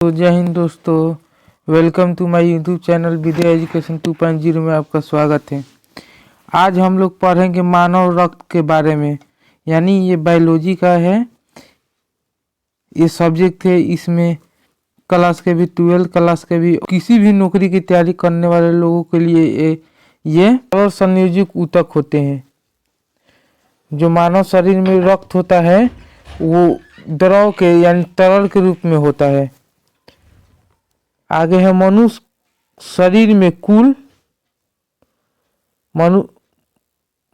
तो जय हिंद दोस्तों, welcome to my YouTube channel Vidya education 2.0 में आपका स्वागत है। आज हम लोग पढ़ेंगे मानव रक्त के बारे में, यानी ये बायोलॉजी का है, ये सब्जेक्ट है। इसमें क्लास के भी 12 क्लास के भी किसी भी नौकरी की तैयारी करने वाले लोगों के लिए ये संयोजक ऊतक होते हैं। जो मानव शरीर में रक्त होता है वो द्रव के यानी तरल के रूप में होता है। आगे है मनुष्य शरीर में कुल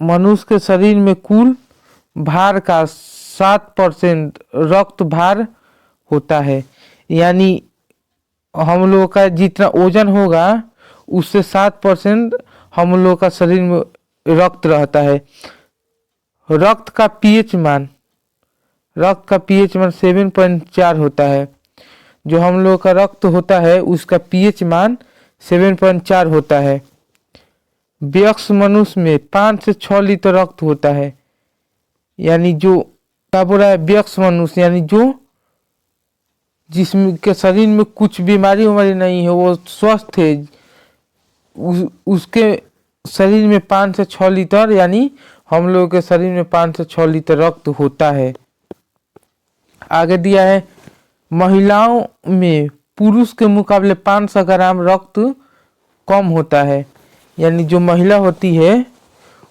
मनुष्य के शरीर में कुल भार का 7% रक्त भार होता है। यानी हम लोगों का जितना वजन होगा उससे 7% हम लोगों का शरीर में रक्त रहता है। रक्त का पीएच मान 7.4 होता है। जो हम लोग का रक्त होता है उसका पीएच मान 7.4 होता है। वयस्क मनुष्य में 5 से 6 लीटर रक्त होता है। यानी जो क्या बोल रहा है, वयस्क मनुष्य यानी जो जिसके शरीर में कुछ बीमारी नहीं है, वो स्वस्थ है, उसके शरीर में 5 से 6 लीटर यानी हम लोगों के शरीर में 5 से 6 लीटर रक्त होता है। आगे दिया है महिलाओं में पुरुष के मुकाबले 500 ग्राम रक्त कम होता है। यानी जो महिला होती है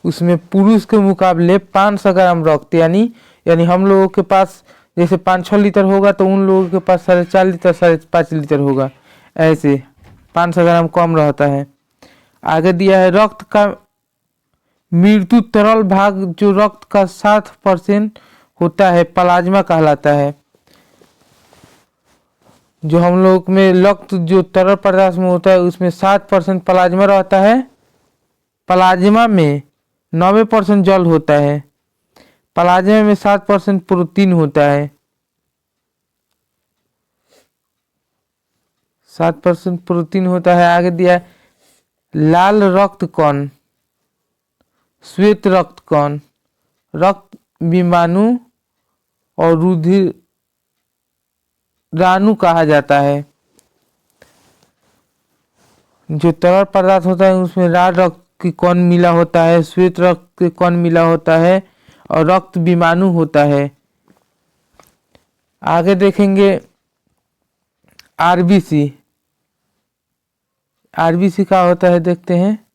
उसमें पुरुष के मुकाबले 500 ग्राम रक्त यानी हम लोगों के पास जैसे 5-6 लीटर होगा तो उन लोगों के पास 4.5 लीटर 5.5 लीटर होगा, ऐसे 500 ग्राम कम रहता है। आगे दिया है रक्त का मृत्यु तरल भाग जो रक्त का 7% होता है प्लाज्मा कहलाता है। जो हम लोग में रक्त जो तरल पदार्थ में होता है उसमें 7% प्लाज्मा रहता है। प्लाज्मा में 90% जल होता है। प्लाज्मा में 7% प्रोटीन होता है। 7% प्रोटीन होता है। आगे दिया है लाल रक्त कण, श्वेत रक्त कण, रक्त विमाणु और रुधिराणु कहा जाता है। जो तरल पदार्थ होता है उसमें लाल रक्त की कण मिला होता है, श्वेत रक्त के कण मिला होता है और रक्त विमाणु होता है। आगे देखेंगे आरबीसी। आरबीसी क्या होता है देखते हैं।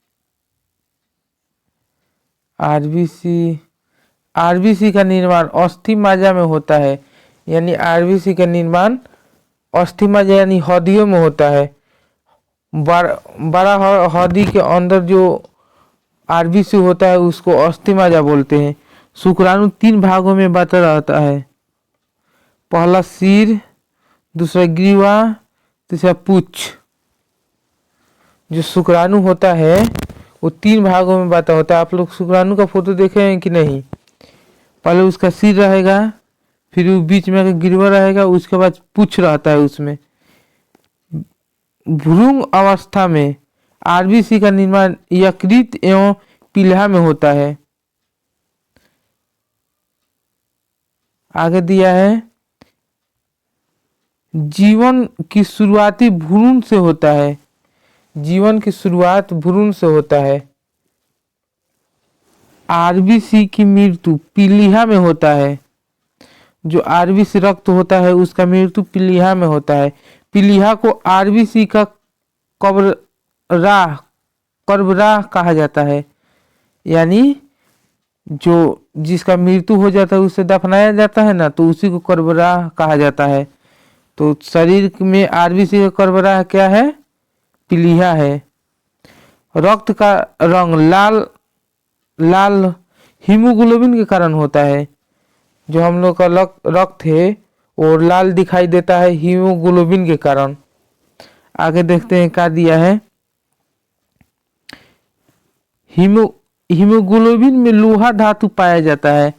आरबीसी का निर्माण अस्थि मज्जा में होता है। यानी आरबीसी का निर्माण अस्थि मज्जा यानी हड्डियों में होता है। बड़ा हड्डी के अंदर जो आरबीसी होता है उसको अस्थि मज्जा बोलते हैं। शुक्राणु 3 भागों में बंटा रहता है। पहला सिर, दूसरा ग्रीवा, तीसरा पूंछ। जो शुक्राणु होता है वो 3 भागों में बंटा होता है। आप लोग शुक्राणु का फोटो देखे हैं कि नहीं। पहले उसका सिर रहेगा, फिर बीच में ग्रीवा रहेगा, उसके बाद पूंछ रहता है। उसमें भ्रूण अवस्था में आरबीसी का निर्माण यकृत एवं प्लीहा में होता है। आगे दिया है जीवन की शुरुआती भ्रूण से होता है। जीवन की शुरुआत भ्रूण से होता है। आरबीसी की मृत्यु प्लीहा में होता है। जो आरबीसी रक्त होता है उसका मृत्यु प्लीहा में होता है। प्लीहा को आरबीसी का कर्बराह कहा जाता है। यानी जो जिसका मृत्यु हो जाता है उसे दफनाया जाता है ना, तो उसी को कर्बराह कहा जाता है। तो शरीर में आरबीसी का कर्बराह क्या है, प्लीहा है। रक्त का रंग लाल हीमोग्लोबिन के कारण होता है। जो हम लोग का रक्त है वो लाल दिखाई देता है हीमोग्लोबिन के कारण। आगे देखते हैं क्या दिया है। हीमोग्लोबिन में लोहा धातु पाया जाता है।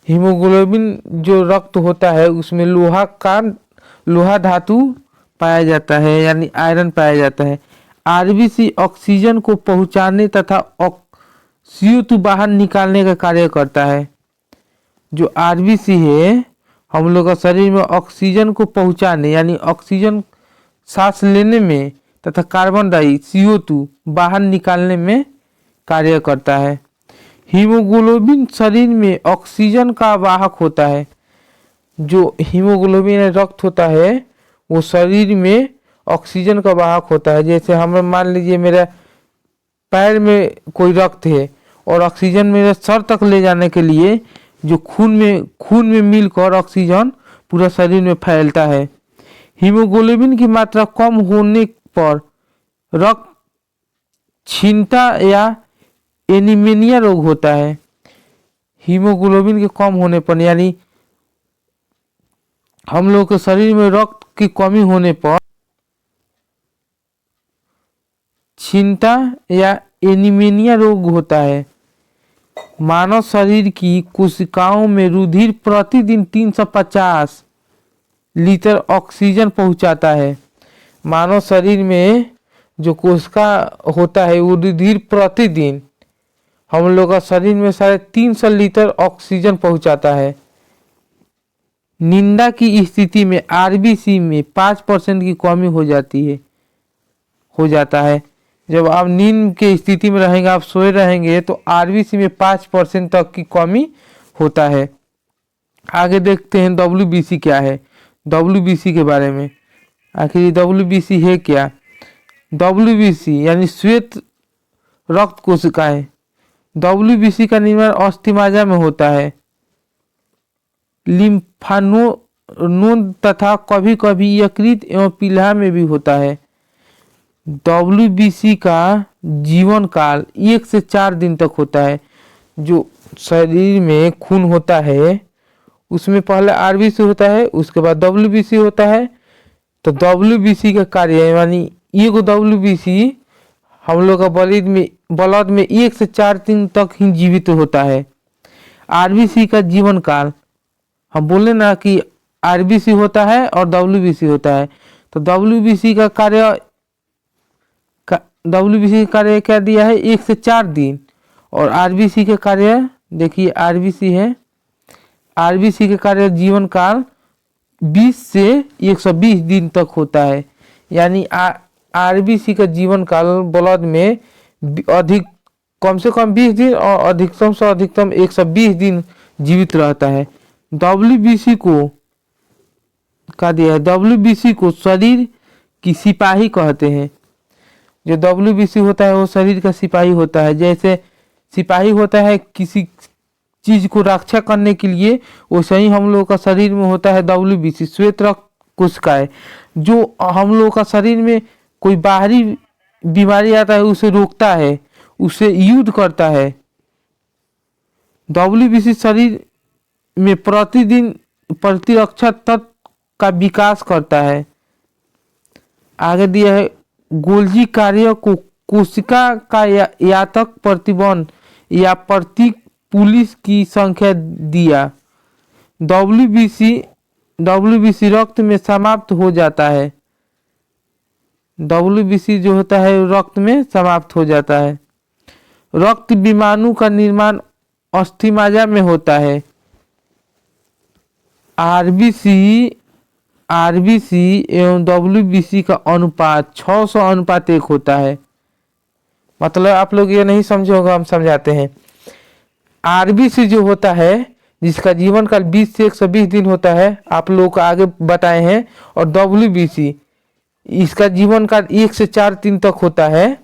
हीमोग्लोबिन जो रक्त होता है उसमें लोहा धातु पाया जाता है, यानी आयरन पाया जाता है। आरबीसी ऑक्सीजन को पहुंचाने तथा CO2 बाहर निकालने का कार्य करता है। जो आरबीसी है हम लोग का शरीर में ऑक्सीजन को पहुंचाने यानी ऑक्सीजन सांस लेने में तथा कार्बन डाई CO2 बाहर निकालने में कार्य करता है। हीमोग्लोबिन शरीर में ऑक्सीजन का वाहक होता है। जो हीमोग्लोबिन रक्त होता है वो शरीर में ऑक्सीजन का वाहक होता है। जैसे हम मान लीजिए मेरा पैर में कोई रक्त है और ऑक्सीजन मेरे सर तक ले जाने के लिए जो खून में मिलकर ऑक्सीजन पूरा शरीर में फैलता है। हीमोग्लोबिन की मात्रा कम होने पर रक्त क्षीणता या एनीमिया रोग होता है। हीमोग्लोबिन के कम होने पर यानी हम लोग के शरीर में रक्त की कमी होने पर क्षीणता या एनीमिया रोग होता है। मानव शरीर की कोशिकाओं में रुधिर प्रतिदिन 350 लीटर ऑक्सीजन पहुंचाता है। मानव शरीर में जो कोशिका होता है वो रुधिर प्रतिदिन हम लोग का शरीर में 350 लीटर ऑक्सीजन पहुंचाता है। निंदा की स्थिति में RBC में 5% की कमी हो जाता है। जब आप नींद की स्थिति में रहेंगे, आप सोए रहेंगे तो RBC में 5% तक की कमी होता है। आगे देखते हैं WBC क्या है। WBC के बारे में आखिर WBC है क्या। WBC यानी श्वेत रक्त कोशिकाएं। WBC का निर्माण अस्थिमज्जा में होता है। लिम्फानोड तथा कभी कभी यकृत एवं पीला में भी होता है। WBC का जीवन काल 1 से 4 दिन तक होता है। जो शरीर में खून होता है उसमें पहले RBC होता है, उसके बाद WBC होता है। तो WBC का कार्य यानी ये WBC हम लोग का ब्लड में 1 से 4 दिन तक ही जीवित होता है। RBC का जीवन काल, हम बोले ना कि RBC होता है और WBC होता है, तो WBC का कार्य क्या दिया है 1 से 4 दिन। और RBC के कार्य देखिए RBC है, RBC के कार्य जीवन काल 20 से 120 दिन तक होता है। यानी RBC का जीवन काल ब्लड में कम से कम 20 दिन और अधिकतम से अधिकतम 120 दिन जीवित रहता है। WBC को क्या दिया है, WBC को शरीर की सिपाही कहते हैं। जो WBC होता है वो शरीर का सिपाही होता है। जैसे सिपाही होता है किसी चीज को रक्षा करने के लिए, वैसे ही हम लोग का शरीर में होता है WBC श्वेत रक्त कोशिकाएं, जो हम लोग का शरीर में कोई बाहरी बीमारी आता है उसे रोकता है, उसे युद्ध करता है। WBC शरीर में प्रतिदिन प्रतिरक्षा तत्व का विकास करता है। आगे दिया है गोल्जी कार्य को कोशिका का यातक प्रतिबंध या प्रतीक पुलिस की संख्या दिया। WBC रक्त में समाप्त हो जाता है। WBC जो होता है रक्त में समाप्त हो जाता है। रक्त विमाणु का निर्माण अस्थिमज्जा में होता है। RBC एवं WBC का अनुपात 600:1 होता है। मतलब आप लोग ये नहीं समझे होगा, हम समझाते हैं। RBC जो होता है जिसका जीवन काल 20 से 120 दिन होता है, आप लोगों को आगे बताए हैं। और WBC इसका जीवन काल 1 से 4 दिन तक होता है।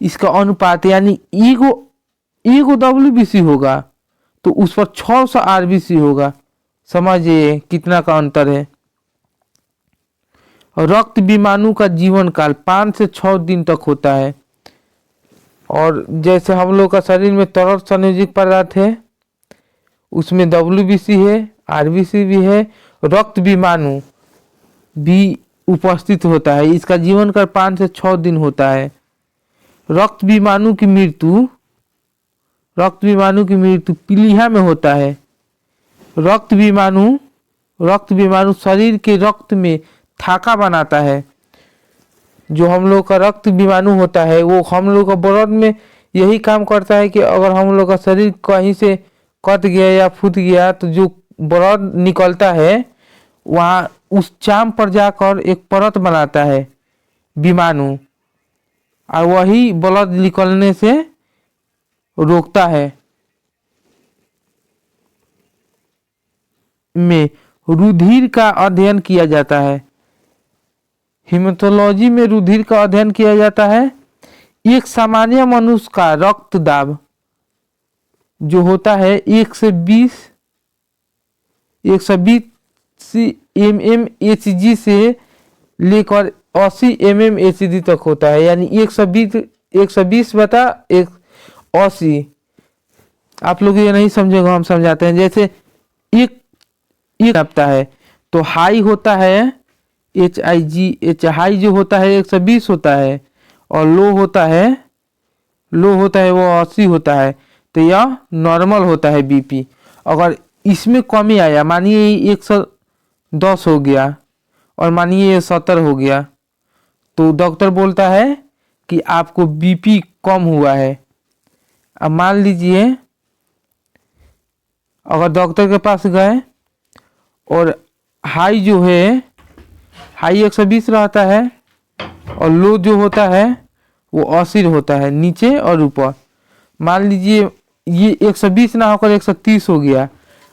इसका अनुपात यानी ईगो WBC होगा तो उस पर 600 RBC होगा। समझिए कितना का अंतर है। रक्त विमाणु का जीवन काल 5 से 6 दिन तक होता है। और जैसे हम लोग का शरीर में तरल संयोजित पदार्थ है उसमें WBC है, RBC भी है, रक्त विमाणु भी उपस्थित होता है। इसका जीवन काल 5 से 6 दिन होता है। रक्त विमाणु की मृत्यु पीलिया में होता है। रक्त विमाणु शरीर के रक्त में थाका बनाता है। जो हम लोग का रक्त विमाणु होता है वो हम लोग का ब्लड में यही काम करता है कि अगर हम लोग का शरीर कहीं से कट गया या फूट गया तो जो ब्लड निकलता है वहाँ उस चाम पर जाकर एक परत बनाता है विमाणु, और वही ब्लड निकलने से रोकता है। में रुधिर का अध्ययन किया जाता है। हेमेटोलॉजी में रुधिर का अध्ययन किया जाता है। एक सामान्य मनुष्य का रक्त दाब जो होता है 120 mmHg से लेकर 80 mmHg तक होता है, यानी 120/80। आप लोग ये नहीं समझेंगे, हम समझाते हैं। जैसे एक नापता है तो हाई होता है HIG, हाई जो होता है 120 होता है, और लो होता है वो 80 होता है। तो यह नॉर्मल होता है बीपी। अगर इसमें कमी आया, मानिए 110 हो गया और मानिए 70 हो गया, तो डॉक्टर बोलता है कि आपको बीपी कम हुआ है। अब मान लीजिए अगर डॉक्टर के पास गए और हाई जो है, हाई 120 रहता है और लो जो होता है वो 80 होता है, नीचे और ऊपर। मान लीजिए ये 120 ना होकर 130 हो गया,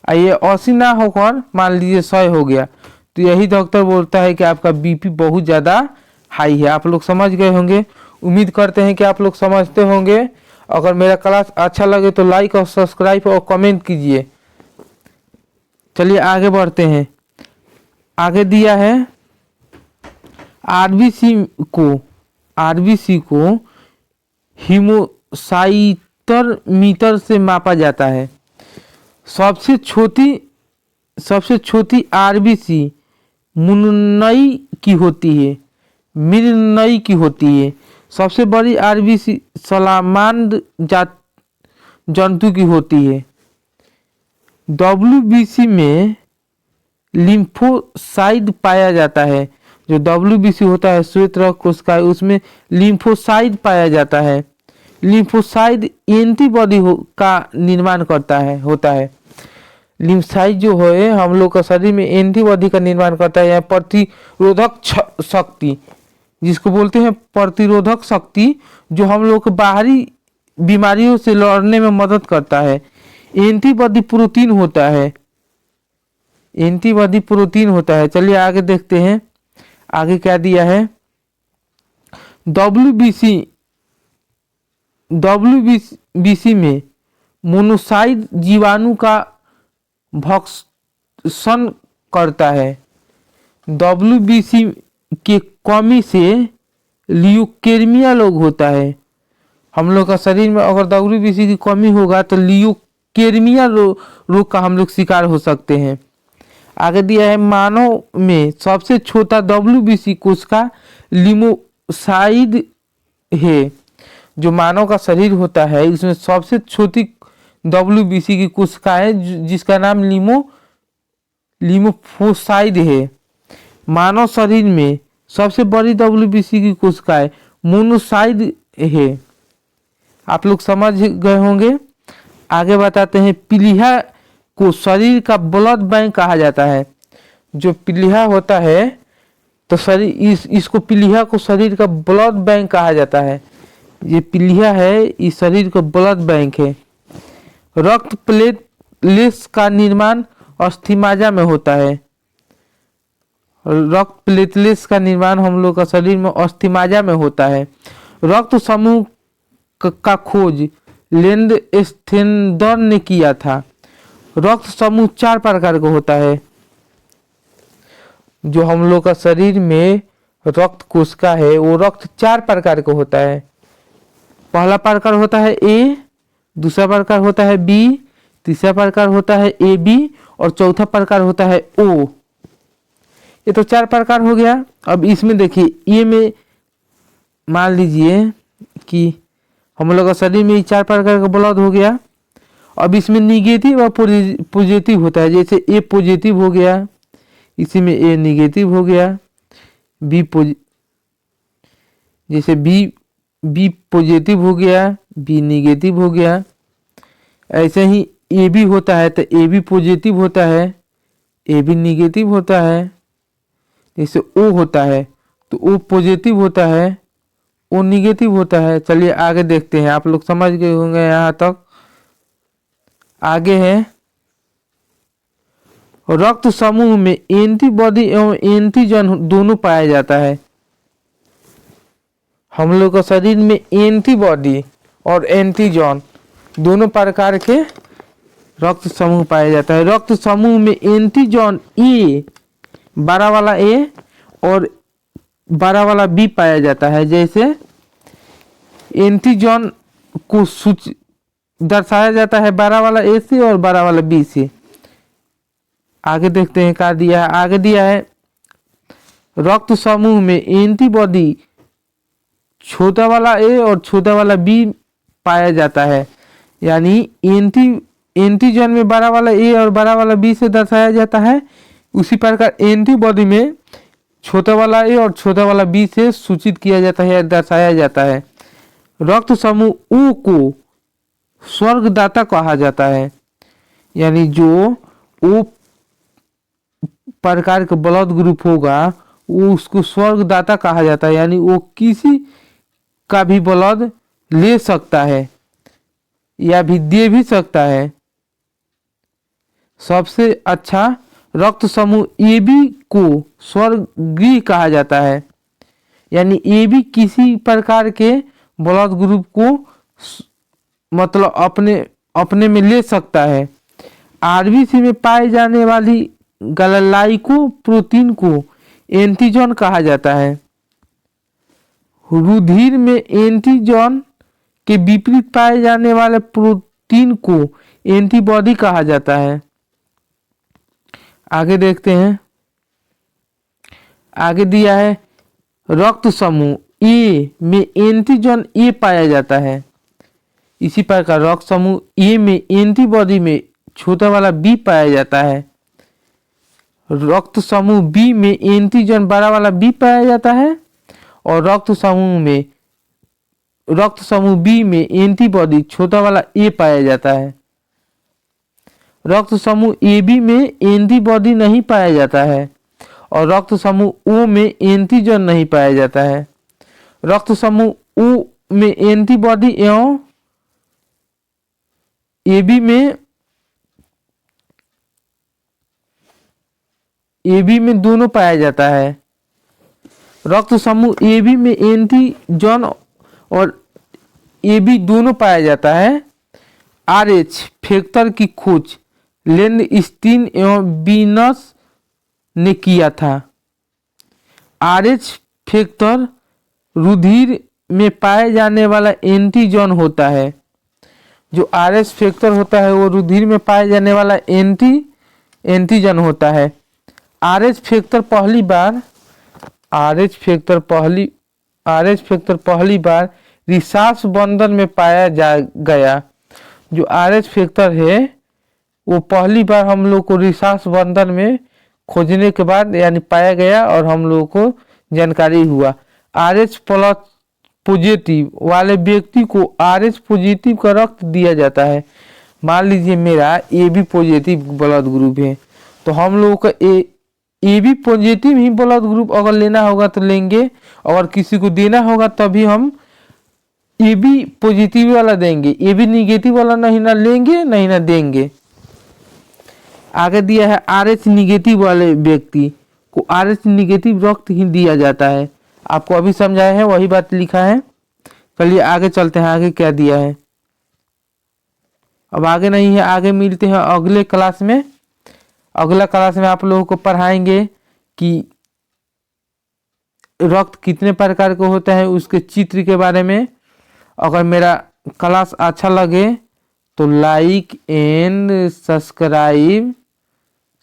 और ये 80 ना होकर मान लीजिए 100 हो गया, तो यही डॉक्टर बोलता है कि आपका बीपी बहुत ज़्यादा हाई है। आप लोग समझ गए होंगे, उम्मीद करते हैं कि आप लोग समझते होंगे। अगर मेरा क्लास अच्छा लगे तो लाइक और सब्सक्राइब और कमेंट कीजिए। चलिए आगे बढ़ते हैं। आगे दिया है आरबीसी को हीमोसाइटर मीटर से मापा जाता है। सबसे छोटी आरबीसी मुन्नई की होती है। सबसे बड़ी आरबीसी सलामांड जंतु की होती है। डब्ल्यूबीसी में लिम्फोसाइड पाया जाता है। जो डब्ल्यूबीसी होता है श्वेत रक्त कोशिका, उसमें लिम्फोसाइड पाया जाता है। लिम्फोसाइड एंटीबॉडी का निर्माण होता है। लिम्फोसाइड जो है हम लोग का शरीर में एंटीबॉडी का निर्माण करता है, या प्रतिरोधक शक्ति जिसको बोलते हैं प्रतिरोधक शक्ति, जो हम लोग को बाहरी बीमारियों से लड़ने में मदद करता है। एंटीबॉडी प्रोटीन होता है। चलिए आगे देखते हैं, आगे क्या दिया है। डब्ल्यूबीसी में मोनोसाइट जीवाणु का भक्षण करता है। डब्ल्यूबीसी के कमी से ल्यूकेमिया रोग होता है। हम लोग का शरीर में अगर डब्ल्यूबीसी की कमी होगा तो ल्यूकेमिया रोग का हम लोग शिकार हो सकते हैं। आगे दिया है मानव में सबसे छोटा डब्ल्यूबीसी कोशिका लिम्फोसाइड है। जो मानव का शरीर होता है इसमें सबसे छोटी डब्ल्यूबीसी की कोशिका है जिसका नाम लिम्फोसाइड है। मानव शरीर में सबसे बड़ी डब्ल्यूबीसी की कोशिका है मोनोसाइड है। आप लोग समझ गए होंगे। आगे बताते हैं, पीलिया को शरीर का ब्लड बैंक कहा जाता है। जो पीलिया होता है तो इसको पीलिया को शरीर का ब्लड बैंक कहा जाता है। ये पीलिया है, इस शरीर का ब्लड बैंक है। रक्त प्लेटलेट्स का निर्माण अस्थि-मज्जा में होता है। रक्त प्लेटलेट्स का निर्माण हम लोग का शरीर में अस्थि-मज्जा में होता है। रक्त समूह का खोज लेंडस्टेनर ने किया था। रक्त समूह 4 प्रकार का होता है। जो हम लोग का शरीर में रक्त कोशिका है वो रक्त 4 प्रकार का होता है। पहला प्रकार होता है ए, दूसरा प्रकार होता है बी, तीसरा प्रकार होता है ए बी, और चौथा प्रकार होता है ओ। ये तो 4 प्रकार हो गया। अब इसमें देखिए, ए में मान लीजिए कि हम लोग का शरीर में 4 प्रकार का ब्लड हो गया। अब इसमें निगेटिव और पॉजिटिव होता है। जैसे ए पॉजिटिव हो गया, इसी में ए निगेटिव हो गया, जैसे बी पॉजिटिव हो गया, बी निगेटिव हो गया। ऐसे ही ए बी होता है तो ए बी पॉजिटिव होता है, ए बी निगेटिव होता है। जैसे ओ होता है तो ओ पॉजिटिव होता है, ओ निगेटिव होता है। चलिए आगे देखते हैं, आप लोग समझ गए होंगे यहाँ तक। आगे है रक्त समूह में एंटीबॉडी एवं एंटीजन दोनों पाया जाता है। हम लोग का शरीर में एंटीबॉडी और एंटीजन दोनों प्रकार के रक्त समूह पाया जाता है। रक्त समूह में एंटीजन ए, बड़ा वाला ए और बड़ा वाला बी पाया जाता है। जैसे एंटीजन को दर्शाया जाता है बड़ा वाला ए से और बड़ा वाला बी से। आगे देखते हैं क्या दिया है। आगे दिया है रक्त समूह में एंटीबॉडी छोटा वाला ए और छोटा वाला बी पाया जाता है। यानी एंटीजन में बड़ा वाला ए और बड़ा वाला बी से दर्शाया जाता है, उसी प्रकार एंटीबॉडी में छोटा वाला ए और छोटा वाला बी से सूचित किया जाता है या दर्शाया जाता है। रक्त समूह ओ को स्वर्गदाता कहा जाता है। यानी जो ओ प्रकार का ब्लड ग्रुप होगा वो उसको स्वर्गदाता कहा जाता है। यानी वो किसी का भी ब्लड ले सकता है या भी दे भी सकता है। सबसे अच्छा रक्त समूह ए बी को स्वर्गीय कहा जाता है। यानी ए बी किसी प्रकार के ब्लड ग्रुप को मतलब अपने में ले सकता है। आरबीसी में पाए जाने वाली ग्लाइको प्रोटीन को एंटीजन कहा जाता है। रुधिर में एंटीजन के विपरीत पाए जाने वाले प्रोटीन को एंटीबॉडी कहा जाता है। आगे देखते हैं। आगे दिया है रक्त समूह ए में एंटीजन ए पाया जाता है। इसी प्रकार रक्त समूह ए में एंटीबॉडी में छोटा वाला बी पाया जाता है। रक्त समूह बी में एंटीजन बड़ा वाला बी पाया जाता है और रक्त समूह बी में एंटीबॉडी छोटा वाला ए पाया जाता है। रक्त समूह ए बी में एंटीबॉडी नहीं पाया जाता है और रक्त समूह ओ में एंटीजन नहीं पाया जाता है। रक्त समूह ओ में एंटीबॉडी एवं ए बी में दोनों पाया जाता है। रक्त समूह ए बी में एंटीजन और ए बी दोनों पाया जाता है। RH फैक्टर की खोज लेंडस्टीन एवं बीनस ने किया था। RH फैक्टर रुधिर में पाए जाने वाला एंटीजन होता है। जो RH फैक्टर होता है वो रुधिर में पाए जाने वाला एंटीजन होता है। RH फैक्टर पहली बार रिसास बंदर में पाया गया। जो RH फैक्टर है वो पहली बार हम लोग को रिसास बंदर में खोजने के बाद यानी पाया गया और हम लोगों को जानकारी हुआ। RH प्लस पॉजिटिव वाले व्यक्ति को RH पॉजिटिव का रक्त दिया जाता है। मान लीजिए मेरा A B positive blood group है तो हम लोगों का ए बी पॉजिटिव ही ब्लड ग्रुप अगर लेना होगा तो लेंगे, अगर किसी को देना होगा तभी हम ए बी पॉजिटिव वाला देंगे, ए बी निगेटिव वाला नहीं ना लेंगे नहीं ना देंगे। आगे दिया है RH निगेटिव वाले व्यक्ति को RH निगेटिव रक्त ही दिया जाता है। आपको अभी समझाया है वही बात लिखा है। चलिए आगे चलते हैं, आगे क्या दिया है। अब आगे नहीं है, आगे मिलते हैं अगले क्लास में। अगला क्लास में आप लोगों को पढ़ाएंगे कि रक्त कितने प्रकार का होता है, उसके चित्र के बारे में। अगर मेरा क्लास अच्छा लगे तो लाइक एंड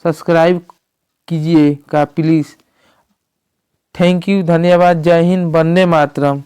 सब्सक्राइब कीजिएगा प्लीज़। थैंक यू, धन्यवाद, जय हिंद, वंदे मातरम।